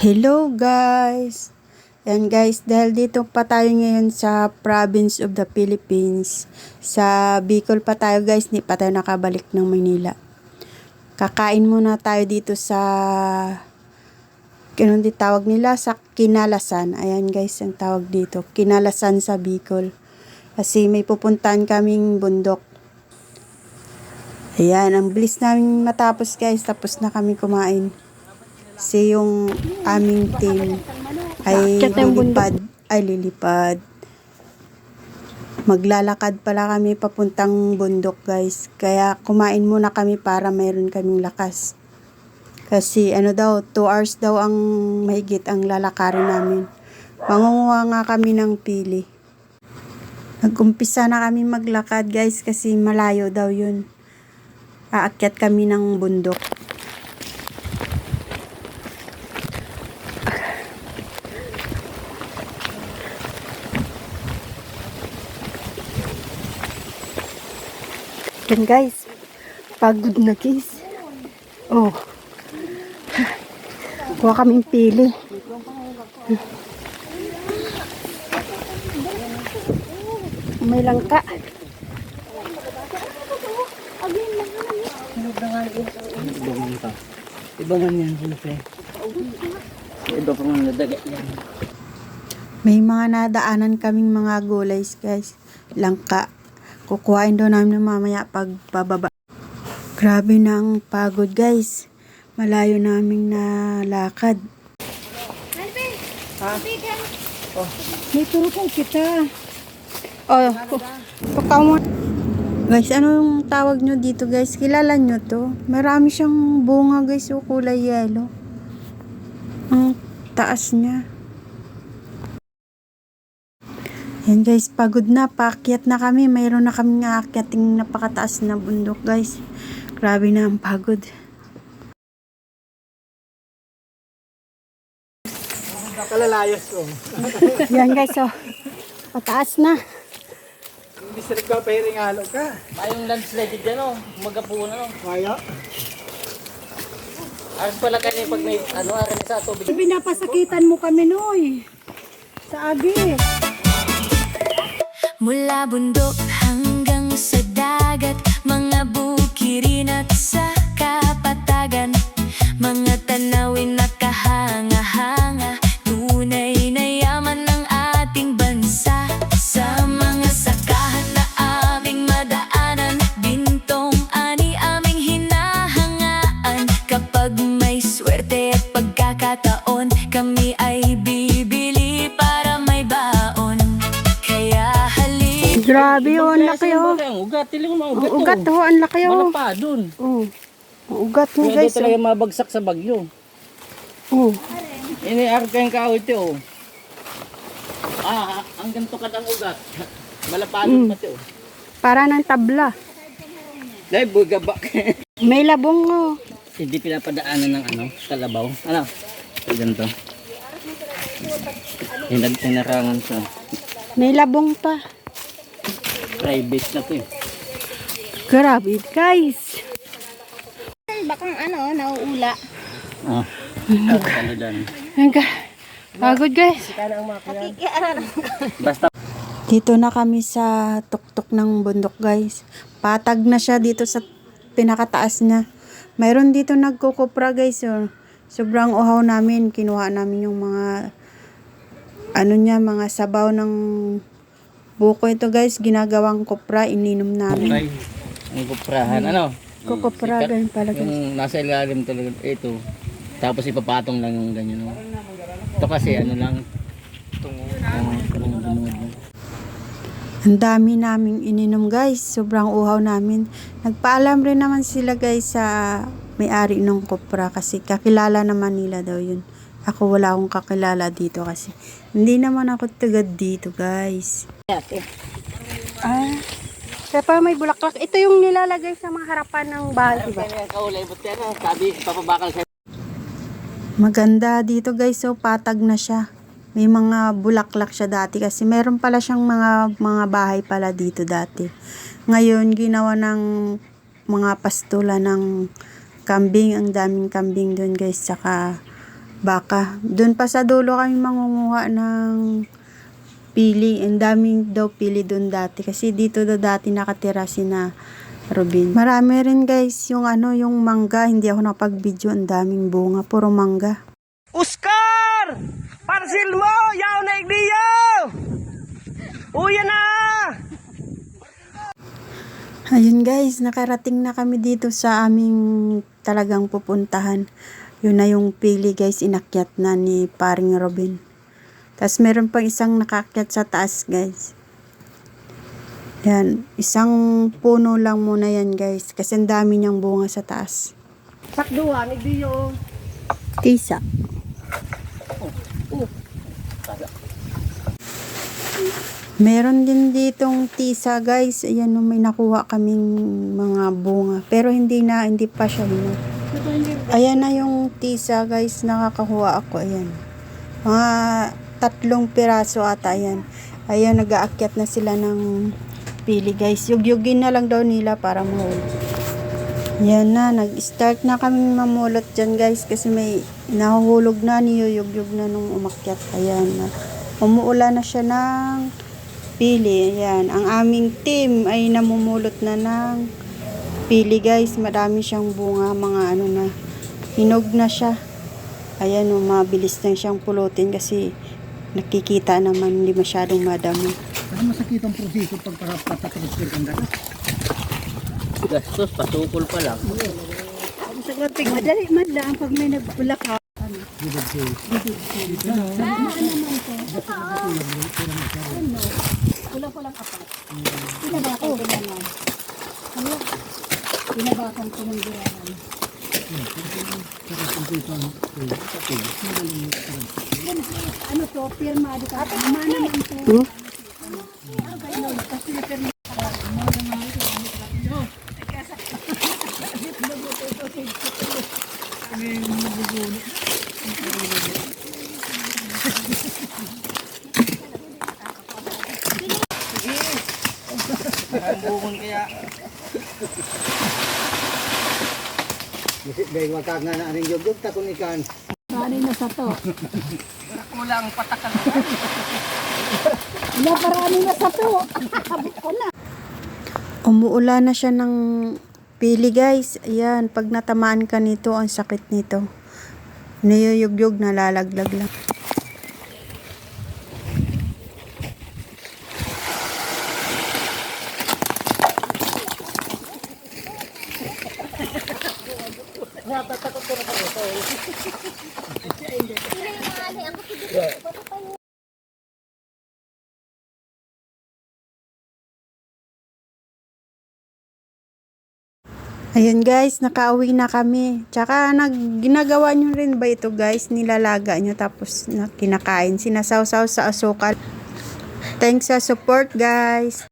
Hello guys! Yan guys, dahil dito pa tayo ngayon sa province of the Philippines. Sa Bicol pa tayo guys, hindi pa tayo nakabalik ng Maynila. Kakain muna tayo dito sa, ganun din tawag nila, sa Kinalasan. Ayan guys, ang tawag dito, Kinalasan sa Bicol. Kasi may pupuntahan kaming bundok. Ayan, ang bilis namin matapos guys, tapos na kami kumain. Kasi yung aming team ay lilipad. Maglalakad pala kami papuntang bundok guys. Kaya kumain muna kami para mayroon kaming lakas. Kasi 2 hours daw ang mahigit ang lalakarin namin. Mangunguha nga kami ng pili. Nag-umpisa na kami maglakad guys kasi malayo daw yun. Aakyat kami ng bundok. Yan guys, pagod na guys. Oh, kuha kaming pili. May langka. Iba man yan, siyempre. Iba pa man nadaga yan. May mga nadaanan kaming mga gulay guys. Langka. Kukuhain daw namin mamaya pag pababa. Grabe na ang pagod guys. Malayo naming nalakad. Ha? Oh. May turupong kita. Oh, pakaw mo. Guys, ano yung tawag nyo dito guys? Kilala nyo to? Marami siyang bunga guys. O kulay yellow. Ang taas niya. Yan guys, pagod na, paakyat na kami. Mayroon na kami nga aakyating napakataas na bundok guys. Grabe na ang pagod. Kalalayas ko. Yan guys, oh. Pataas na. Hindi sa nagpapahiring halo ka. Mayong landslide dyan o, magapo na o. Kaya? Aras pala kayo pag may aran sa tubig. Pinapasakitan mo kami noy. Sa agi. Mula bundok hanggang sa dagat, mga bukirin at sa kapatagan, mga tanawin na kahanga-hanga, tunay na yaman ng ating bansa. Sa mga sakahan na aming madaanan, bintong ani aming hinahangaan. Kapag may swerte at pagkakataon, kami ay bibili para may baon. Kaya grabe oh, ang laki oh. Ang ugat, tiling mo ugat. Ang ugat oh, ang laki oh. Wala pa dun. Oh. Ang ugat mo Pwede guys. talaga mabagsak sa bagyo. Oh. Ini-arap kayong kahoy ito oh. Ang ganito ka ang ugat. Malapadon pati oh. Para ng tabla. Dahil bugabak. May labong oh. Hindi pinapadaanan ng kalabaw. Ganito. Hinarangan sa May labong pa. private na to eh. Grabe guys. Bakang nauula. Ano dyan. Pagod guys. Basta Dito na kami sa tuktok ng bundok guys. Patag na siya dito sa pinakataas niya. Mayroon dito nagkukupra guys. Oh. Sobrang uhaw namin. Kinuha namin yung mga mga sabaw ng buko ito guys. Ginagawang kupra. Ininom namin. ang kuprahan. Kukupra ganyan pala guys. Yung nasa ilalim talaga ito. Tapos ipapatong lang yung ganyan. No? Ito kasi lang. Tungo. Ang dami naming ininom guys. Sobrang uhaw namin. Nagpaalam rin naman sila guys sa may-ari ng kupra kasi kakilala naman nila daw yun. Ako wala akong kakilala dito kasi hindi naman ako tagad dito guys. Kaya pa may bulaklak. Ito yung nilalagay sa mga harapan ng bahay, diba? Kaulay mo yan. Sabi, papabakal sa Maganda dito guys. So patag na siya. May mga bulaklak siya dati kasi meron pala siyang mga bahay pala dito dati. Ngayon ginawa ng mga pastula ng kambing. Ang daming kambing doon guys. Saka baka. Doon pa sa dulo kami mangunguha ng pili. Ang daming daw pili doon dati. Kasi dito daw dati nakatira si na Robin. Marami rin guys yung yung mangga. Hindi ako nakapag-video. Ang daming bunga. Puro mangga. Oscar! Parcel mo! Yaw na igdiyo! Uya na! Ayun guys, nakarating na kami dito sa aming talagang pupuntahan. Yun na yung pili guys, inakyat na ni paring Robin. Tapos meron pang isang nakakyat sa taas guys. Yan, isang puno lang muna yan guys. Kasi ang dami niyang bunga sa taas. Sakduhan, igdiyo! Tisa. Meron din ditong tisa guys. Ayan, may nakuha kaming mga bunga. Pero hindi pa siya hinog. Ayan na yung tisa guys. Nakakakuha ako. Ayan. Mga 3 piraso ata. Ayan. Ayan, nag-aakyat na sila ng pili guys. Yugyugin na lang daw nila para mahuli. Ayan na. Nag-start na kami mamulot dyan guys. Kasi may nahuhulog na. Niyuyugyug na nung umakyat. Ayan na. Umuulan na siya ng pili. Ayan. Ang aming team ay namumulot na ng pili guys. Madami siyang bunga. Mga na. Hinog na siya. Ayan o. Mabilis lang siyang pulutin kasi nakikita naman hindi masyadong madami. Kasi masakit ang proseso pag patatranspir ang dagat. Gastos, patukol pa lang. Sa grating, madali man lang pag may nagbulaka. Kulang-kulang apat. Pinabakan ko naman. Ano? Pinabakan ko ng diraman. Ano to? Pirmado ka. Tama naman to. Kasi na pirmado. Bukon kaya. Dahil wakag nga na rin yung takon ikan. Kani na sa to. Kulang patakan. Wala parami na sa to. Habit ko na. Umuulan na siya ng pili guys. Ayan. Pag natamaan ka nito, ang sakit nito. Niyuyugyug, nalalaglag lang. Ayun guys, nakauwi na kami. Tsaka ginagawa nyo rin ba ito guys? Nilalaga nyo tapos kinakain. Sinasawsaw sa asukal. Thanks sa support guys.